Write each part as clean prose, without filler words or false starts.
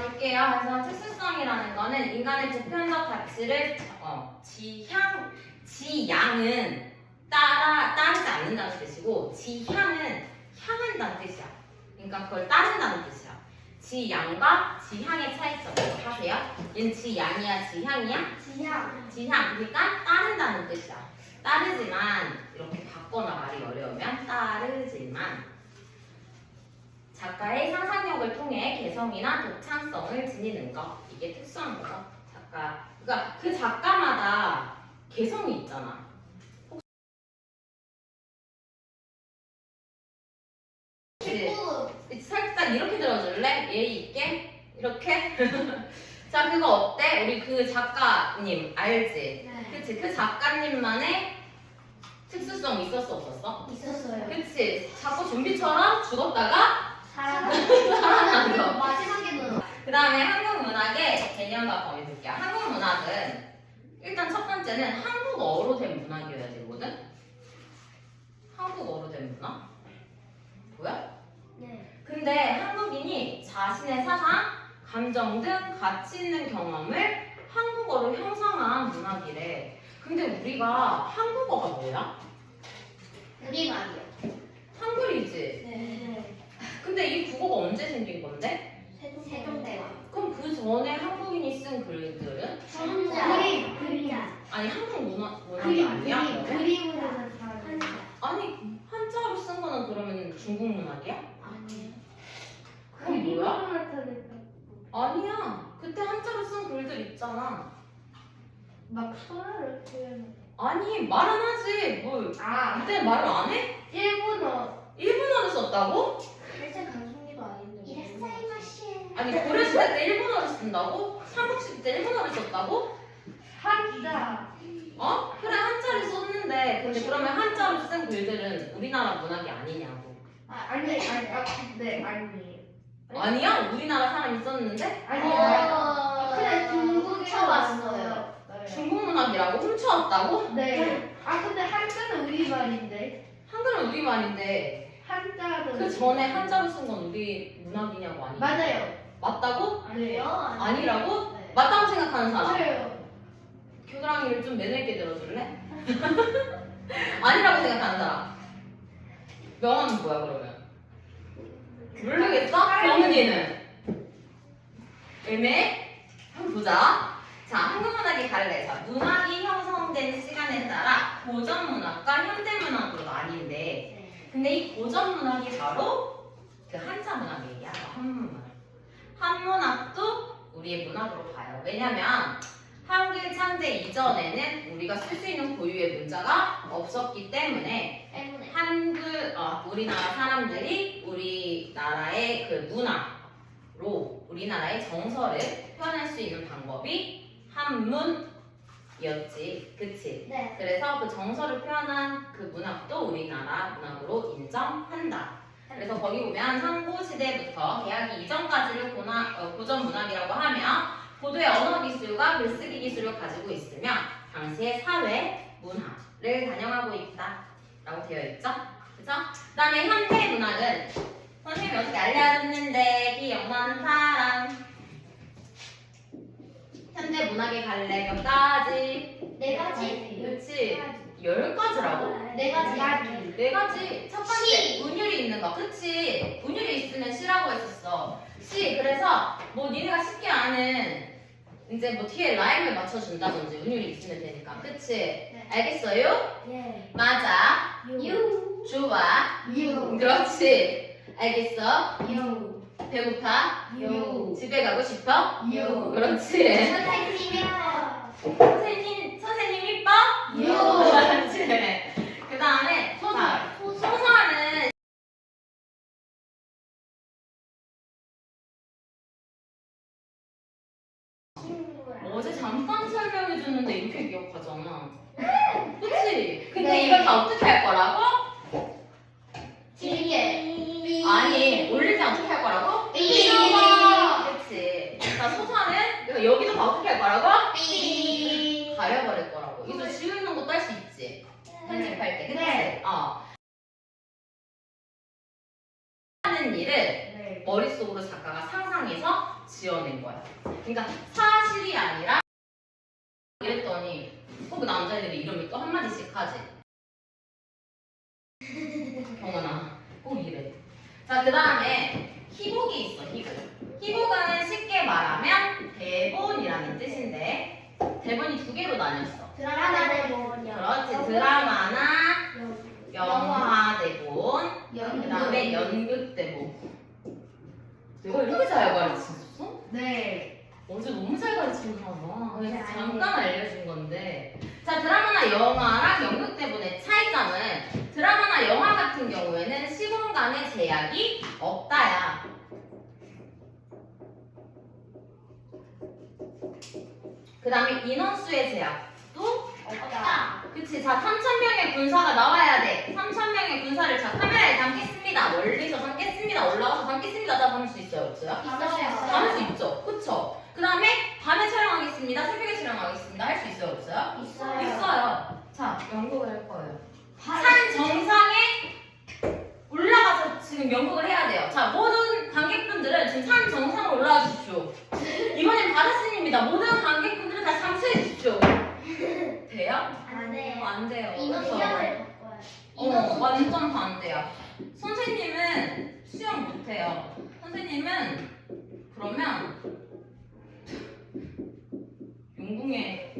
볼게요. 그래서 특수성이라는 거는 인간의 보편적 가치를 지양은 따르지 않는다는 뜻이고 지향은 향한다는 뜻이야. 그러니까 그걸 따른다는 뜻이야. 지양과 지향의 차이점을 하세요. 얘는 지양이야, 지향이야? 지향. 지향. 그러니까 따른다는 뜻이야. 따르지만 이렇게 바꿔나 말이 어려우면 따르지만 작가의 상상력을 통해 개성이나 독창성을 지니는 것. 이게 특수한 거죠. 작가. 그러니까 그 작가마다 개성이 있잖아. 살짝 이렇게 들어줄래? 예의 있게? 이렇게? 자, 그거 어때? 우리 그 작가님 알지? 네. 그치? 그 작가님만의 특수성 있었어 없었어? 있었어요. 그치? 자꾸 좀비처럼 죽었다가 살아나는 거. 마지막에는 그 다음에 한국 문학의 개념과 범위 볼게요. 한국 문학은 일단 첫 번째는 한국어로 된 문학이어야 되거든? 한국어로 된 문학? 뭐야? 네. 근데 한국인이 자신의 사상, 감정 등 가치 있는 경험을 한국어로 형성한 문학이래. 근데 우리가 한국어가 뭐야? 우리말이요. 한글이지? 네. 근데 이 국어가 언제 생긴 건데? 세종대왕. 그럼 그 전에 한국인이 쓴 글들은? 그림. 아니 한국 문학이 아니야? 그러면? 그림으로 한자. 아니 한자로 쓴 거는 그러면 중국 문학이야? 아니에요. 그럼 뭐야? 아니야. 그때 한자로 쓴 글들 있잖아. 막 소라를 표현. 아니 말은 하지. 뭘 그때 말을 안 해? 일본어. 일본어를 썼다고? 일제 강점기도 아닌데. 이랬어이마시. 아니 고려시대 때 일본어를 쓴다고? 삼국시대 때 일본어를 썼다고? 한자. 어? 그래 한자를 썼는데 근데 그러면 한자로 쓴 글들은 우리나라 문학이 아니냐고. 아니. 아니야? 우리나라 사람이 썼는데? 그래 중국에서 왔어요. 중국 문학이라고? 훔쳐왔다고? 네. 근데 한자는 우리말인데. 한글은 우리말인데 한자는. 그 전에 한자로 쓴 건 우리 문학이냐고 아니냐고. 맞아요. 맞다고? 아니요. 아니라고? 네. 맞다고 생각하는 사람. 맞아요. 겨드랑이를 좀 내밀게 들어줄래? 아니라고 생각하는 사람. 명언은 뭐야 그러면? 모르겠어? 병은이는? 애매해? 한번 보자. 자, 한국문학의 갈래. 자, 문학이 형성된 시간에 따라 고전문학과 현대문학으로 나뉜대. 근데 이 고전문학이 바로 그 한자문학이야. 한문문학. 한문학도 우리의 문학으로 봐요. 왜냐면 한글 창제 이전에는 우리가 쓸 수 있는 고유의 문자가 없었기 때문에 우리나라 사람들이 우리나라의 그 문화로 우리나라의 정서를 표현할 수 있는 방법이 한문이었지. 그치? 네. 그래서 그 정서를 표현한 그 문학도 우리나라 문학으로 인정한다. 그래서 거기 보면 상고시대부터 개하기 이전까지를 고전 문학이라고 하며 고도의 언어 기술과 글쓰기 기술을 가지고 있으며 당시의 사회, 문화를 반영하고 있다 라고 되어 있죠? 그죠? 그 다음에 현대 문학은 선생님이 어떻게 알려줬는데 기억나는 사람. 현대 문학의 갈래 몇 가지? 네 가지. 그렇지. 10가지라고? 네 가지. 네 가지. 첫 번째 시. 운율이 있는 거. 그치? 운율이 있으면 시라고 했었어. 시. 그래서 뭐 니네가 쉽게 아는 이제 뭐 뒤에 라임을 맞춰준다든지 운율이 있으면 되니까. 그치? 네. 알겠어요? 예. 맞아. 유. 좋아. 유. 그렇지. 알겠어? 유. 배고파? 유. 집에 가고 싶어? 유. 그렇지. 선생님이요. 선생님 이뻐? 유. 그렇지. 그 다음에 소설은 어제 잠깐 설명해 줬는데 이렇게 기억하잖아. 그치? 근데 네. 이걸 다 어떻게 할 거라고? 길게. 아니, 올릴 때 어떻게 할 거라고? 삐. 그치? 자, 소설은 여기도 다 어떻게 할 거라고? 삐. 가려버릴 거라고. 이거 지우는 것도 할 수 있지? 편집할 때, 그치? 네. 하는 일을 네. 머릿속으로 작가가 상상해서 지어낸 거야. 그러니까 사실이 아니라 이랬더니 꼭 남자애들이 이름이 또 한마디씩 하지. 경원아 꼭 이래. 자, 그 다음에 희곡이 있어. 희곡은 쉽게 말하면 대본이라는 뜻인데 대본이 두 개로 나뉘었어. 드라마 대본. 그렇지. 드라마나 영화 대본, 그 다음에 연극 대본. 내가 이렇게 잘 가르쳤어? 네. 어제 너무 잘 가르치잖아. 네, 그래서 잠깐 알려준 건데. 자, 드라마나 영화랑 연극 대본의 차이점은 드라마나 영화 같은 경우에는 시공간의 제약이 없다야. 그 다음에 인원수의 제약도 없다. 그치. 자, 3,000명의 군사가 나와야 돼. 3,000명의 군사를 자, 카메라에 담겠습니다. 멀리서 담겠습니다. 올라가서 담겠습니다. 다 담을 수 있어요? 없어요? 담을 수 있죠. 그쵸? 그 다음에 밤에 촬영하겠습니다. 새벽에 촬영하겠습니다. 할 수 있어요? 없어요? 있어요. 있어요. 자, 연극을 할 거예요. 산 정상에 올라가서 지금 연극을 해야 돼요. 자, 모든 관객분들은 지금 산 정상으로 올라와 주십시오. 이번엔 바다스님입니다. 모든 관객분들은 다시 잠수해 주십시오. 돼요? 안 돼요. 안 돼요. 이거 그쵸? 시험을 바꿔요. 완전 반대야. 선생님은 수영 못해요. 선생님은 그러면 용궁에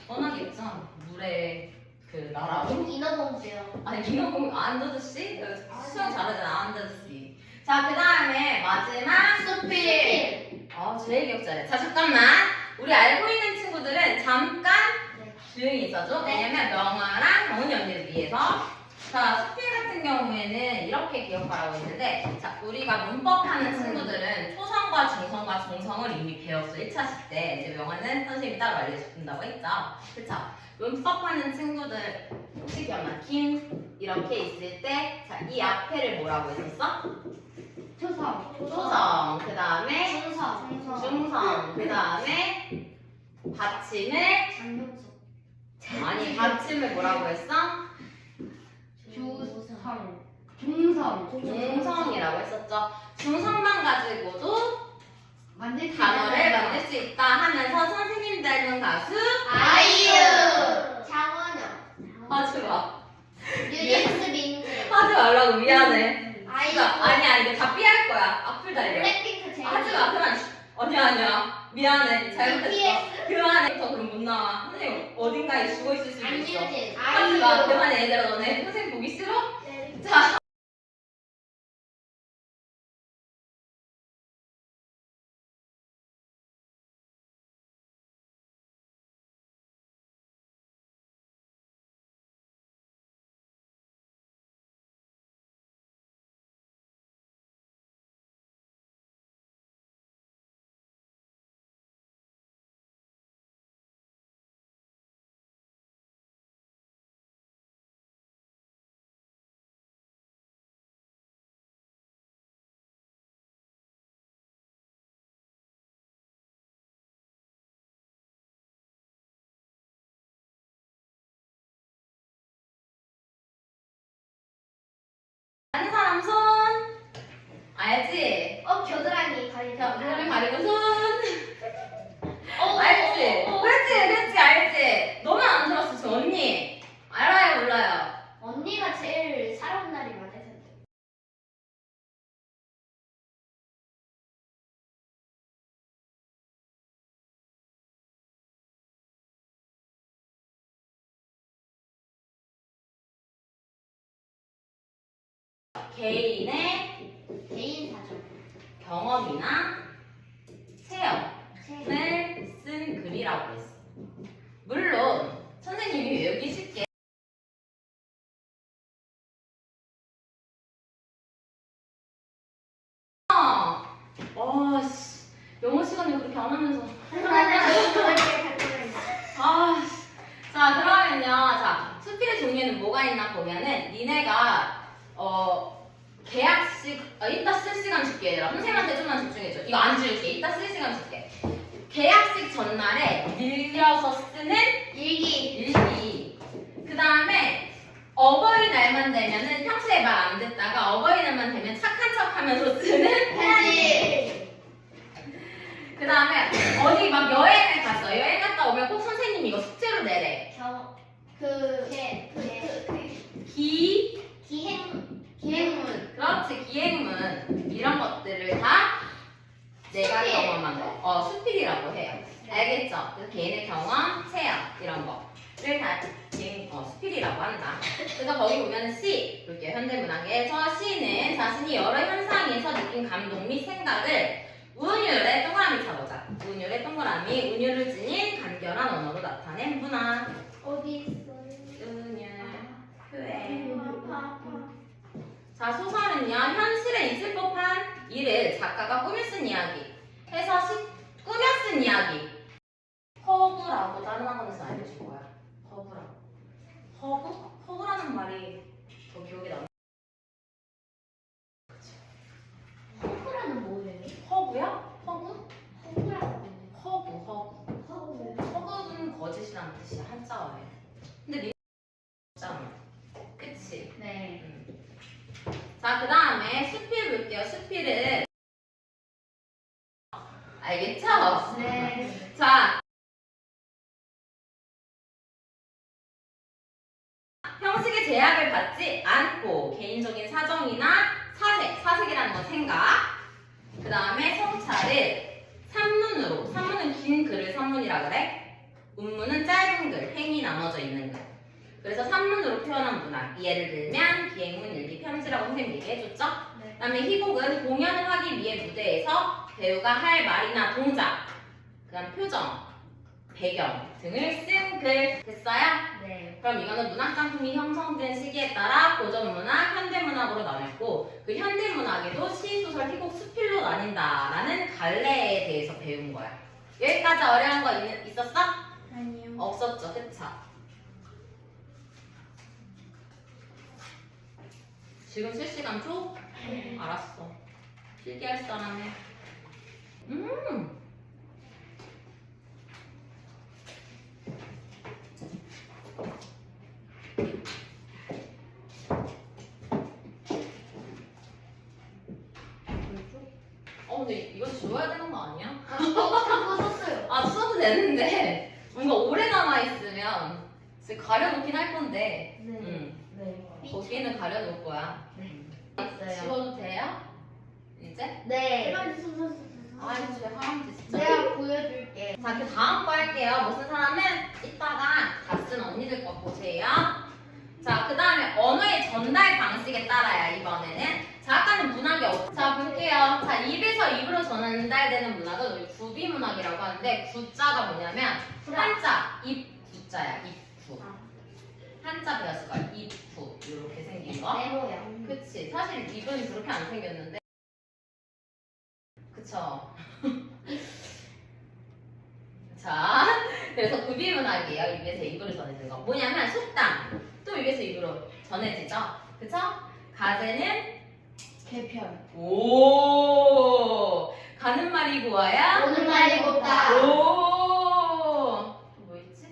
떠나겠죠? 물에 나라로? 인어공주요. 아니 인어공 안더드씨? 수영 잘하잖아 안더드씨. 자, 그 다음에 마지막 수필. 제일 기억자래. 자, 잠깐만. 우리 알고 있는 친구들은 잠깐 네. 조용히 있어줘. 네. 왜냐면 명아랑 경은이 언니를 위해서. 자, 수필 같은 경우에는 이렇게 기억하라고 했는데, 자, 우리가 문법하는 친구들은 초성과 중성과 정성을 이미 배웠어. 1차식 때. 이제 명아는 선생님이 따로 알려준다고 했죠. 그쵸? 문법하는 친구들 혹시 기억나? 김 이렇게 있을 때, 자, 이 앞에를 뭐라고 했었어? 초성. 초성. 그 다음에 중성. 중성. 그 다음에 받침을 장동수. 아니 받침을 뭐라고 했어? 주성. 중성. 중성이라고 했었죠. 중성만 가지고도 만들 단어를 만들 수 있다 하면서 선생님 닮은 가수 아이유. 장원영. 하지 마. 뉴진스 민지. 하지 말라고 미안해. 아이유. 아니야 이거 다 삐할 거야. 악플 달려. 블랙핑크 제이. 하지 마 그만. 아니야 미안해 잘못했어. BTS. 그만해. 더 그럼 못 나와. 선생님 어딘가에 죽어 있을 수도 있어. 안유진. 하지 마 그만해 얘들아 너네 선생님 보기 싫어? 네. 자. 아는 사람 손 알지? 겨드랑이 가리죠. 그림 가리고 손 알지? 그렇지 알지? 너만 안 들었어 저 언니 알아요 몰라요? 언니가 제일 살아온 날이 맞아요. 개인의 개인 사정. 경험이나 체험을 쓴 글이라고 했어. 물론 선생님이 외우기 쉽게 영어 시간에 그렇게 안 하면서 자 그러면요 자 수필의 종류는 뭐가 있나 보면은 니네가 계약식 이따 쓸 시간 줄게 얘들아 선생님한테 좀만 집중해줘 이거 안 줄게 이따 쓸 시간 줄게 계약식 전날에 밀려서 쓰는 일기. 그 다음에 어버이날만 되면은 평소에 말 안 듣다가 어버이날만 되면 착한 척 하면서 쓰는 편지. 것들을 다 내가 수필. 경험한 거. 수필이라고 해요. 알겠죠? 그래서 개인의 경험, 체험 이런 거를 다 수필이라고 한다. 그래서 거기 보면 C 볼게요. 현대문학에서 C는 자신이 여러 현상에서 느낀 감동 및 생각을 운율의 동그라미 쳐보자. 운율의 동그라미, 운율을 지닌 간결한 언어로 나타낸 문학. 어디 있어? 운율, 표현. 아파. 자, 소설은요, 현실에 있을 법한 일을 작가가 꾸며 쓴 이야기. 해서 꾸며 쓴 이야기. 허구라고 다른 학원에서 알려줄 거야. 허구라고. 허구? 허구라는 말이 더 기억에 남아. 허구라는 뭐예요? 허구야? 허구? 허구라는 뭐예요? 허구. 허구. 허구는 거짓이라는 뜻이야, 한자어에. 근데 니 없잖아. 그치? 네. 자, 그 다음에 수필 볼게요. 수필은 알겠죠? 네. 자, 형식의 제약을 받지 않고 개인적인 사정이나 사색이라는 건 생각. 그 다음에 성찰을 산문으로, 산문은 긴 글을 산문이라 그래. 운문은 짧은 글, 행이 나눠져 있는 글. 그래서 산문으로 표현한 문학. 예를 들면 기행문, 일기, 편지라고 선생님이 얘기해줬죠? 네. 그 다음에 희곡은 공연을 하기 위해 무대에서 배우가 할 말이나 동작, 그 다음 표정, 배경 등을 쓴 글. 됐어요? 네. 그럼 이거는 문학작품이 형성된 시기에 따라 고전문학, 현대문학으로 나눴고 그 현대문학에도 시, 소설, 희곡, 수필로 나뉜다라는 갈래에 대해서 배운 거야. 여기까지 어려운 거 있었어? 아니요. 없었죠, 그쵸? 지금 실시간 줘? 알았어. 필기할 사람에. 근데 이거 지워야 되는 거 아니야? 그거 썼어요. 아, 써도 되는데 뭔가 오래 남아있으면 지금 가려놓긴 할 건데 네. 네. 거기는 가려놓을 거야. 있어요. 지워도 돼요? 이제? 네. 아, 이제 할아버지 진짜. 내가 보여줄게. 자, 그 다음 거 할게요. 무슨 사람은 이따가 다 쓴 언니들 거 보세요. 자, 그 다음에 언어의 전달 방식에 따라야 이번에는. 자, 아까는 문학이 자, 볼게요. 자, 입에서 입으로 전달되는 문학은 우리 구비문학이라고 하는데 구자가 뭐냐면 한자, 입구자야, 입구. 한자 배웠을 거야, 입구. 이렇게 생긴 거. 네모야. 그치. 사실 입은 그렇게 안 생겼는데. 그쵸. 자, 그래서 구비문학이에요. 입에서 입으로 전해지는 거. 뭐냐면 속담. 또 입에서 입으로 전해지죠. 그쵸? 가재는 개편. 오. 가는 말이 고와야 오는 말이 곱다. 오. 또 뭐 있지?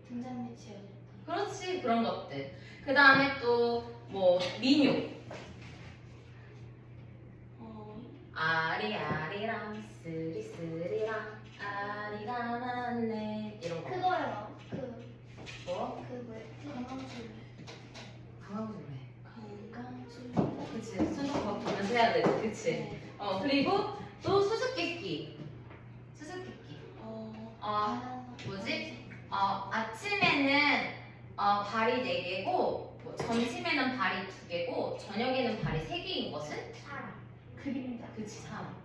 등잔 밑이요. 그렇지. 그런 것들. 그 다음에 또 뭐 민요. 아리아리랑 쓰리쓰리랑 아리라나네 이런 거. 그거요. 뭐? 강강술래. 강강술래. 강강술래. 그치. 순서법 보면서 해야 되지. 그치. 그리고 또 수수께끼. 수수께끼. 뭐지? 아침에는 발이 4개고 뭐 점심에는 발이 2개고 저녁에는 발이 3개인 것은? 사람. 그림자. 그치, 사람.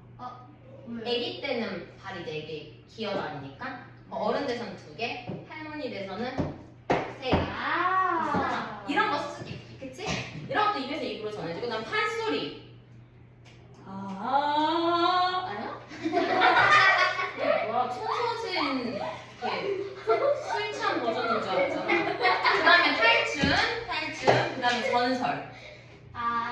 왜? 아기 때는 발이 4개 기어다니니까 어른 돼서는 2개, 할머니 돼서는 3개. 아. 이런 거 수수께끼, 그치? 이런 것도 입에서 입으로 전해지고 그다음 판소리. 아니야? 뭐야, 천서진 술 취한 버전인 줄 알았잖아. 그다음에 탈춘, 그다음에 전설.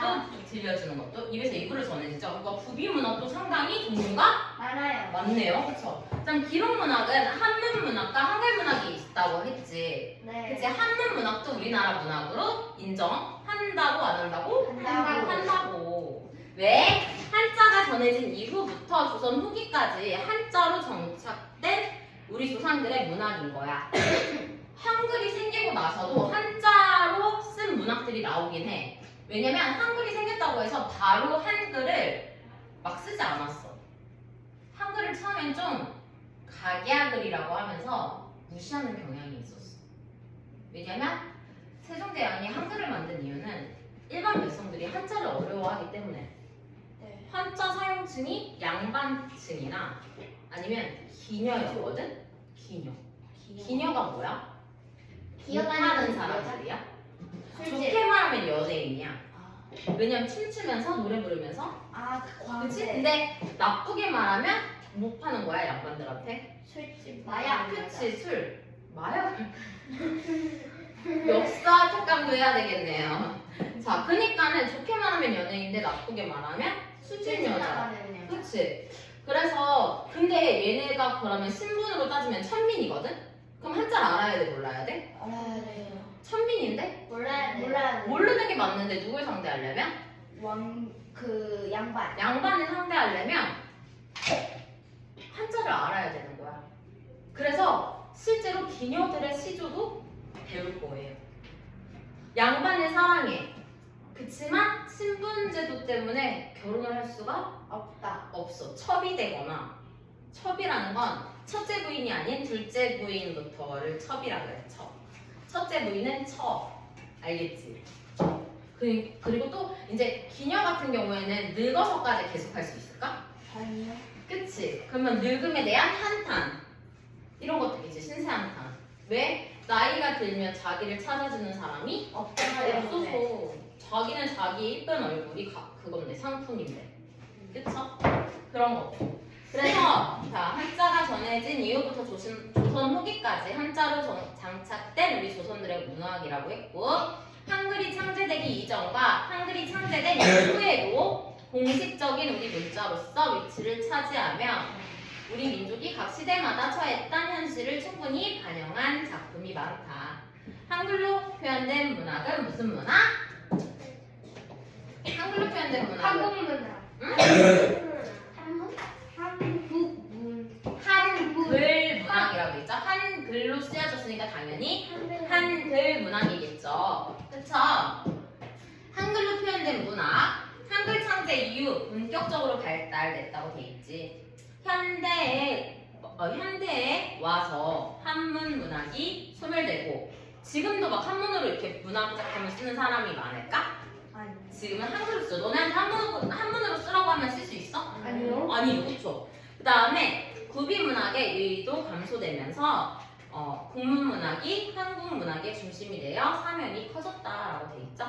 또 들려주는 것도 입에서 입으로 전해지죠. 그러니까 구비문학도 상당히 종류가 많아요. 많네요, 그렇죠? 그다음 기록문학은 한문문학과 한글문학이 있다고 했지. 네. 그치? 한문문학도 우리나라 문학으로 인정한다고 안 한다고? 한다고. 왜? 한자가 전해진 이후부터 조선 후기까지 한자로 정착된 우리 조상들의 문학인 거야. 한글이 생기고 나서도 한자로 쓴 문학들이 나오긴 해. 왜냐면 한글이 생겼다고 해서 바로 한글을 막 쓰지 않았어. 한글을 처음엔 좀 각야글이라고 하면서 무시하는 경향이 있었어. 왜냐면 세종대왕이 한글을 만든 이유는 일반 백성들이 한자를 어려워하기 때문에 네. 한자 사용층이 양반층이나 아니면 기녀였거든? 기녀. 기녀가 뭐야? 기어다니는 못하는 사람들이야? 술집. 좋게 말하면 연예인이야. 아, 왜냐면 춤추면서 노래 부르면서 그 그치? 광대. 근데 나쁘게 말하면 못 파는 거야 양반들한테. 술집. 마약. 그치 술. 마약을. 역사 특강도 해야 되겠네요. 자 그니까는 좋게 말하면 연예인인데 나쁘게 말하면 수진 여자. 그치? 그래서 근데 얘네가 그러면 신분으로 따지면 천민이거든? 그럼 한자를 알아야 돼 몰라야 돼? 알아야 돼요. 천민인데? 몰라야 돼요. 모르는 게 맞는데 누굴 상대하려면? 그 양반. 양반을 상대하려면 한자를 알아야 되는 거야. 그래서 실제로 기녀들의 시조도 배울 거예요. 양반을 사랑해. 그치만 신분제도 때문에 결혼을 할 수가 없다. 없어. 첩이 되거나 첩이라는 건 첫째 부인이 아닌 둘째 부인부터를 첩이라 그래. 첩. 첫째 부인은 첩. 알겠지? 그리고 또 이제 기녀 같은 경우에는 늙어서까지 계속 할 수 있을까? 아니요. 그치? 그러면 늙음에 대한 한탄 이런 것들이지. 신세 한탄. 왜? 나이가 들면 자기를 찾아주는 사람이 없어서 자기는 자기 이쁜 얼굴이 그건데 상품인데 그쵸? 그런 거. 그래서 자 한자가 전해진 이후부터 조선 후기까지 한자로 장착된 우리 조선들의 문학이라고 했고 한글이 창제되기 이전과 한글이 창제된 이후에도 공식적인 우리 문자로서 위치를 차지하며 우리 민족이 각 시대마다 처했던 현실을 충분히 반영한 작품이 많다. 한글로 표현된 문학은 무슨 문학? 한글로 표현된 문학은 한국문화. 응? 한국문. 한글 문학이라고 있죠. 한글로 쓰여졌으니까 당연히 한글 문학이겠죠. 그쵸? 한글로 표현된 문학, 한글 창제 이후 본격적으로 발달됐다고 돼 있지. 현대에 와서 한문 문학이 소멸되고 지금도 막 한문으로 이렇게 문학 작품을 쓰는 사람이 많을까? 아니. 지금은 한글로 써. 너네한테 한문으로 쓰라고 하면 쓸 수 있어? 아니요. 아니요, 그쵸? 그 다음에 구비문학의 유의도 감소되면서 국문문학이 한국문학의 중심이 되어 사면이 커졌다라고 돼 있죠?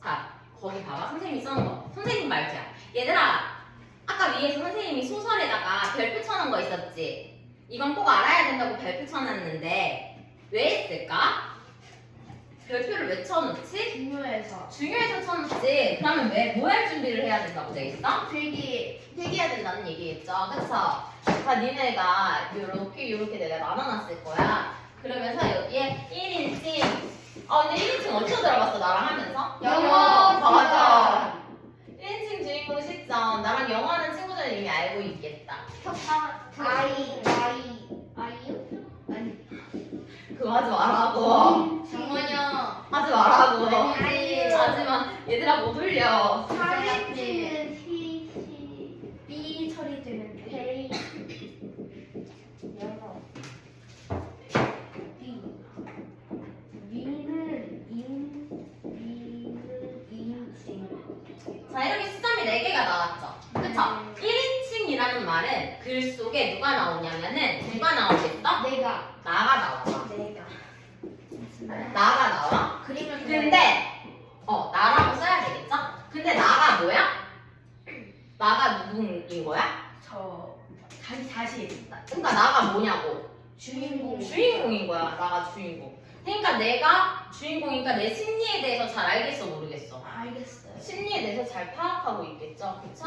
자, 거기 봐봐. 선생님이 써놓은 거. 선생님 말투야. 얘들아, 아까 위에서 선생님이 소설에다가 별표 쳐놓은 거 있었지? 이건 꼭 알아야 된다고 별표 쳐놨는데 왜 했을까? 별표를 왜 쳐놓지? 중요해서. 중요해서 쳐놓지. 그러면 왜 뭐 할 준비를 해야 된다고 돼 있어? 필기해야 된다는 얘기겠죠. 그쵸? 자, 니네가 요렇게 내가 나눠놨을 거야. 그러면서 여기에 1인칭. 근데 1인칭 어디서 들어봤어? 나랑 하면서? 영어. 맞아. 1인칭 주인공 시점. 나랑 영어 하는 친구들은 이미 알고 있겠다. 아이유? 아니. 그거 하지 말라고. 정원영. 하지 말라고. 아이유. 하지마. 얘들아 못 올려. 사인치는 B 처리되면 돼. 영어. B. 위는 인칭. 자, 이렇게 수점이 4개가 나왔죠. 그쵸? 1인칭이라는 말은 글 속에 누가 나오냐면은 누가 나오겠어? 내가. 나가 나와. 내가. 나가 나와. 그림을 근데 나라고 써야 되겠죠? 근데 나가 뭐야? 나가 누구인 거야? 다시. 그러니까 나가 뭐냐고. 주인공. 주인공인 거야. 나가 주인공. 그러니까 내가 주인공이니까 내 심리에 대해서 잘 알겠어 모르겠어? 알겠어요. 심리에 대해서 잘 파악하고 있겠죠? 그쵸?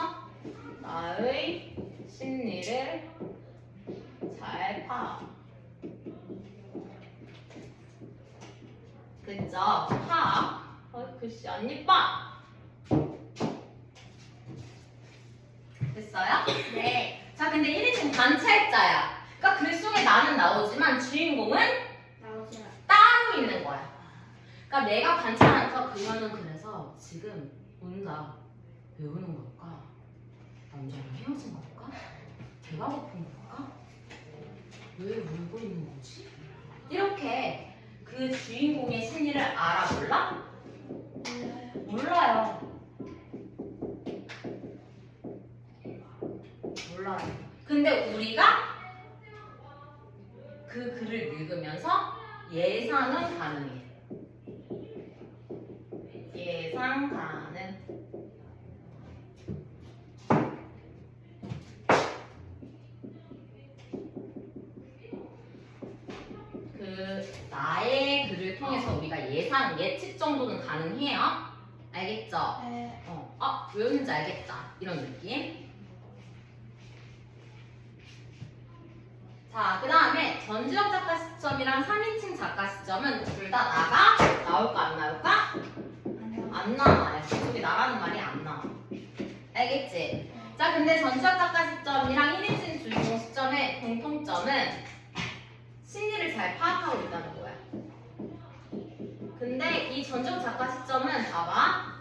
나의 심리를 잘 파악. 그쵸? 파악. 글씨 안 예뻐. 됐어요? 네. 자, 근데 1인칭 관찰자야. 그러니까 글 속에 나는 나오지만 주인공은 나오지 않아. 따로 있는 거야. 그러니까 내가 관찰하면서 그녀는 그래서 지금 운다. 왜 우는 걸까? 남자랑 헤어진 걸까? 배가 고픈 걸까? 왜 울고 있는 거지? 이렇게 그 주인공의 심리를 알아 몰라? 몰라요. 몰라요. 근데 우리가 그 글을 읽으면서 예상은 가능해. 예상 가능. 그 나의 글을 통해서 우리가 예상, 예측 정도는 가능해요. 알겠죠? 네. 왜 웃는지 알겠다. 이런 느낌. 자, 그 다음에 전지적 작가 시점이랑 3인칭 작가 시점은 둘 다 나올까 안 나올까? 안 나와요. 속이 나가는 말이 안 나와. 알겠지? 자, 근데 전지적 작가 시점이랑 1인칭 주인공 시점의 공통점은 심리를 잘 파악하고 있다는 거야. 근데 이 전지적 작가 시점은 봐봐.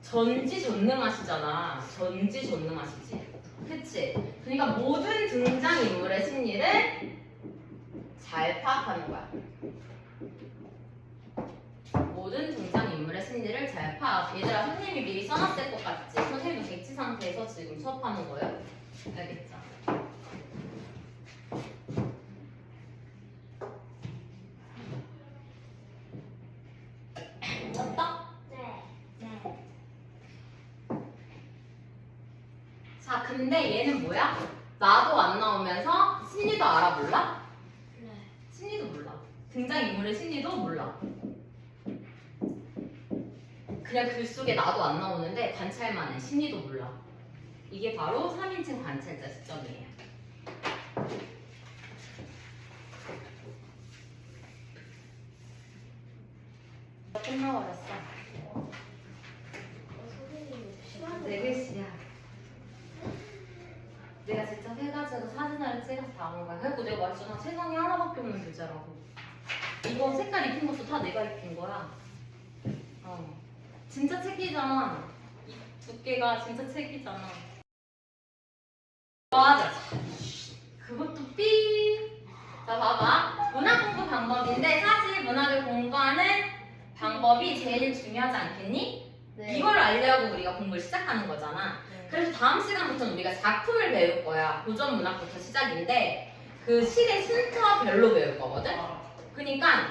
전지전능하시잖아. 전지전능하시지. 그치? 그러니까 모든 등장인물의 심리를 잘 파악하는 거야. 모든 등장인물의 심리를 잘 파악. 얘들아, 선생님이 미리 써놨을 것 같지? 선생님도 객지 상태에서 지금 수업하는 거예요? 알겠죠? 졌다? 네. 네. 자, 근데 얘는 뭐야? 나도 안 나오면서 심리도 알아 몰라? 네. 심리도 몰라. 등장인물의 심리도 몰라. 그냥 글 속에 나도 안 나오는데 관찰만 해. 심리도 몰라. 이게 바로 3인칭 관찰자 시점이에요. 끝나버렸어. 선생님 시간 네 글씨야. 내가 직접 해가지고 사진을 찍어서 다 온 거야. 그래서 내가 말했잖아. 세상에 하나밖에 없는 교재라고. 이거 색깔 입힌 것도 다 내가 입힌 거야. 진짜 책이잖아. 이 두께가 진짜 책이잖아. 맞아. 그것도 삐. 자, 봐봐. 문학 공부 방법인데 사실 문학을 공부하는 방법이 제일 중요하지 않겠니? 네. 이걸 알려고 우리가 공부를 시작하는 거잖아. 네. 그래서 다음 시간부터는 우리가 작품을 배울 거야. 고전 문학부터 시작인데 그 시대 순서별로 배울 거거든. 그러니까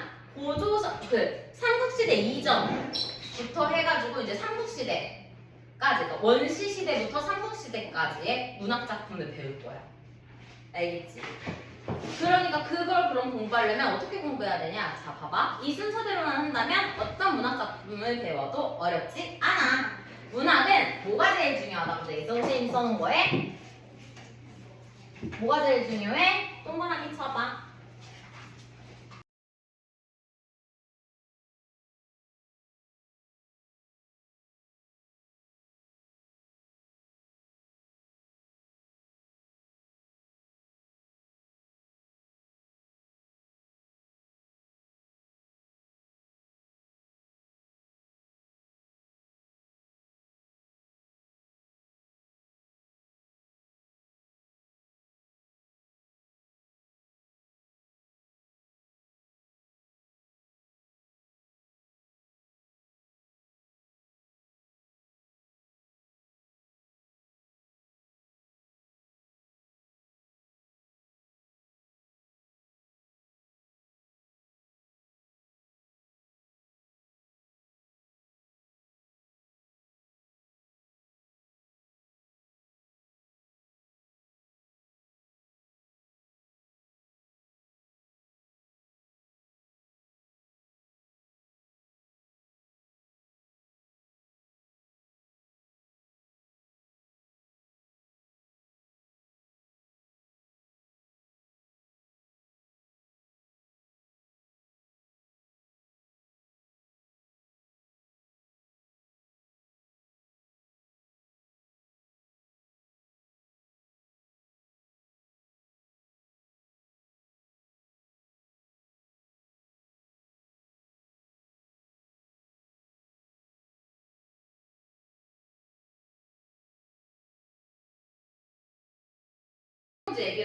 삼국시대 이전부터 해가지고 이제 삼국시대까지, 그러니까 원시 시대부터 삼국시대까지의 문학 작품을 배울 거야. 알겠지? 그러니까 그걸 그럼 공부하려면 어떻게 공부해야 되냐? 자, 봐봐. 이 순서대로만 한다면 어떤 문학 작품을 배워도 어렵지 않아. 문학은 뭐가 제일 중요하다고 돼 있어? 선생님 써놓은 거에? 뭐가 제일 중요해? 동그라미 쳐봐.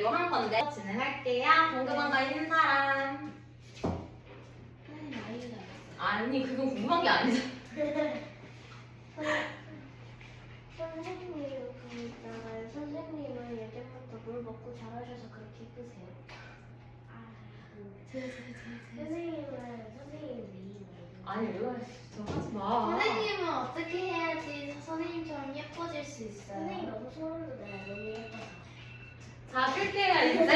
이거 한 건데 진행할게요. 궁금한 거 있는 사람? 아니 그건 궁금한 게 아니잖아. 선생님이 그 있잖아요. 선생님은 예전부터 물 먹고 자라셔서 그렇게 이쁘세요. 선생님은 선생님 미인이에요. 아니 왜 그래? 저 하지 마. 선생님은 어떻게 해야지 선생님처럼 예뻐질 수 있어요? 선생님 너무 소름 돋아요. 너무 예뻐서. 자 끌게요 이제.